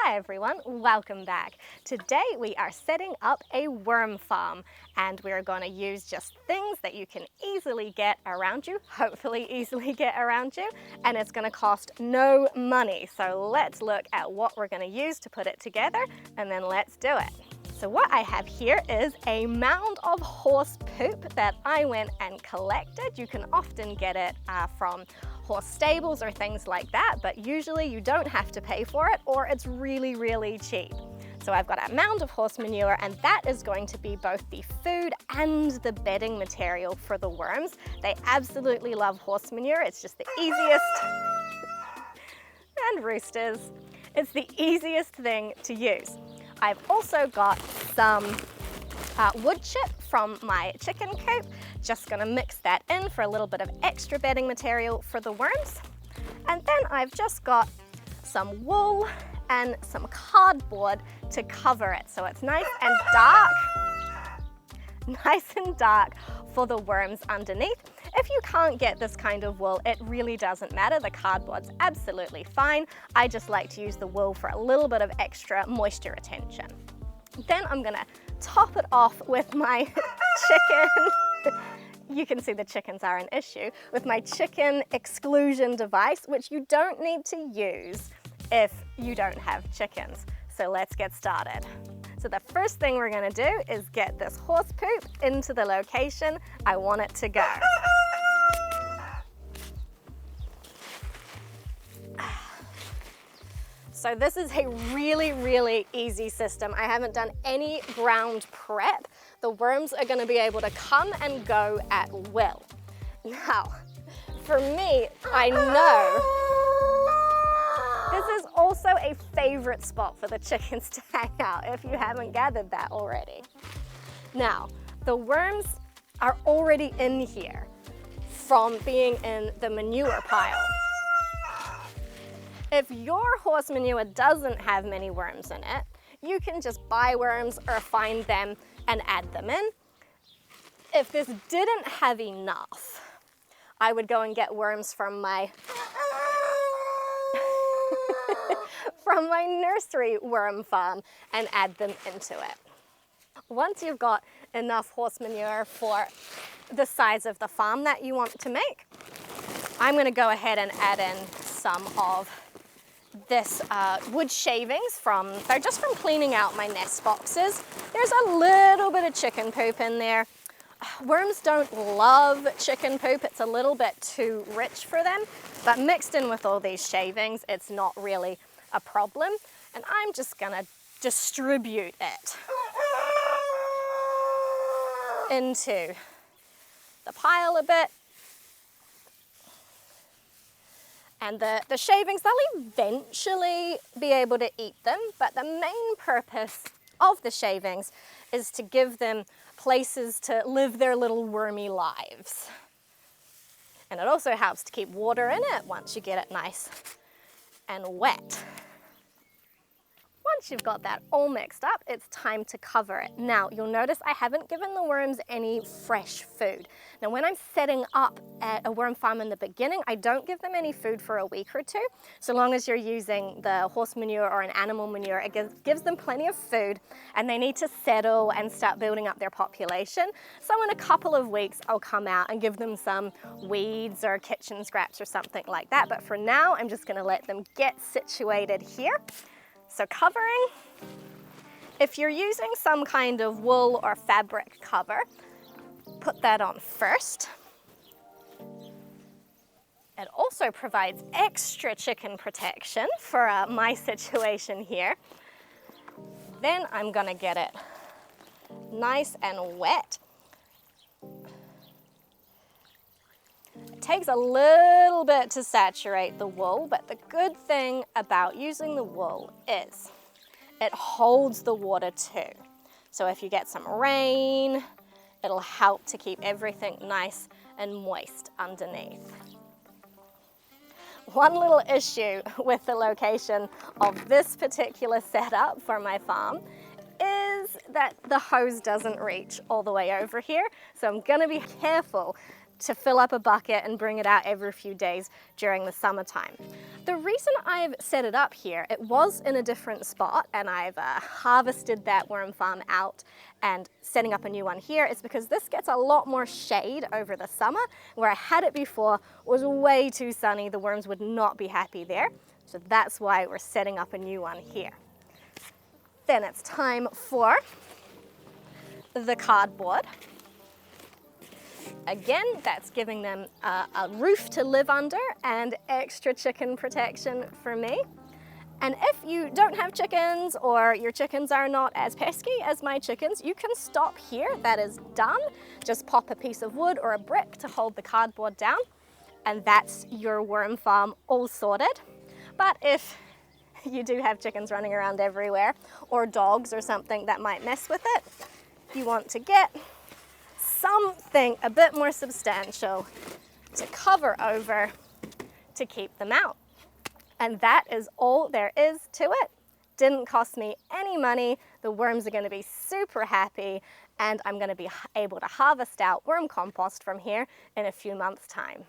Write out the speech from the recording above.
Hi everyone, welcome back. Today we are setting up a worm farm and we're going to use just things that you can easily get around you, hopefully easily get around you, and it's going to cost no money. So let's look at what we're going to use to put it together and then let's do it. So what I have here is a mound of horse poop that I went and collected. You can often get it from horse stables or things like that, but usually you don't have to pay for it or it's really, really cheap. So I've got a mound of horse manure and that is going to be both the food and the bedding material for the worms. They absolutely love horse manure. It's just the easiest, and roosters, it's the easiest thing to use. I've also got some wood chip from my chicken coop. Just gonna mix that in for a little bit of extra bedding material for the worms. And then I've just got some wool and some cardboard to cover it so it's nice and dark. Nice and dark for the worms underneath. If you can't get this kind of wool, it really doesn't matter. The cardboard's absolutely fine. I just like to use the wool for a little bit of extra moisture retention. Then I'm gonna top it off with my chicken. You can see the chickens are an issue. With my chicken exclusion device, which you don't need to use if you don't have chickens. So let's get started. So the first thing we're gonna do is get this horse poop into the location I want it to go. So this is a really, really easy system. I haven't done any ground prep. The worms are gonna be able to come and go at will. Now, for me, I know this is also a favorite spot for the chickens to hang out, if you haven't gathered that already. Now, the worms are already in here from being in the manure pile. If your horse manure doesn't have many worms in it, you can just buy worms or find them and add them in. If this didn't have enough, I would go and get worms from my from my nursery worm farm and add them into it. Once you've got enough horse manure for the size of the farm that you want to make, I'm going to go ahead and add in some of this wood shavings they're just from cleaning out my nest boxes. There's a little bit of chicken poop in there. Worms don't love chicken poop. It's a little bit too rich for them, but mixed in with all these shavings, it's not really a problem. And I'm just gonna distribute it into the pile a bit. And the shavings, they'll eventually be able to eat them, but the main purpose of the shavings is to give them places to live their little wormy lives. And it also helps to keep water in it once you get it nice and wet. Once you've got that all mixed up, it's time to cover it. Now, you'll notice I haven't given the worms any fresh food. Now, when I'm setting up at a worm farm in the beginning, I don't give them any food for a week or two. So long as you're using the horse manure or an animal manure, it gives them plenty of food and they need to settle and start building up their population. So in a couple of weeks, I'll come out and give them some weeds or kitchen scraps or something like that. But for now, I'm just gonna let them get situated here. So covering, if you're using some kind of wool or fabric cover, put that on first. It also provides extra chicken protection for my situation here. Then I'm gonna get it nice and wet. It takes a little bit to saturate the wool, but the good thing about using the wool is it holds the water too. So if you get some rain, it'll help to keep everything nice and moist underneath. One little issue with the location of this particular setup for my farm is that the hose doesn't reach all the way over here. So I'm gonna be careful to fill up a bucket and bring it out every few days during the summertime. The reason I've set it up here, it was in a different spot, and I've harvested that worm farm out and setting up a new one here, is because this gets a lot more shade over the summer. Where I had it before was way too sunny. The worms would not be happy there. So that's why we're setting up a new one here. Then it's time for the cardboard. Again, that's giving them a roof to live under and extra chicken protection for me. And if you don't have chickens, or your chickens are not as pesky as my chickens, you can stop here. That is done. Just pop a piece of wood or a brick to hold the cardboard down, and that's your worm farm all sorted. But if you do have chickens running around everywhere, or dogs or something that might mess with it, you want to get something a bit more substantial to cover over to keep them out. And that is all there is to it. Didn't cost me any money. The worms are going to be super happy, and I'm going to be able to harvest out worm compost from here in a few months' time.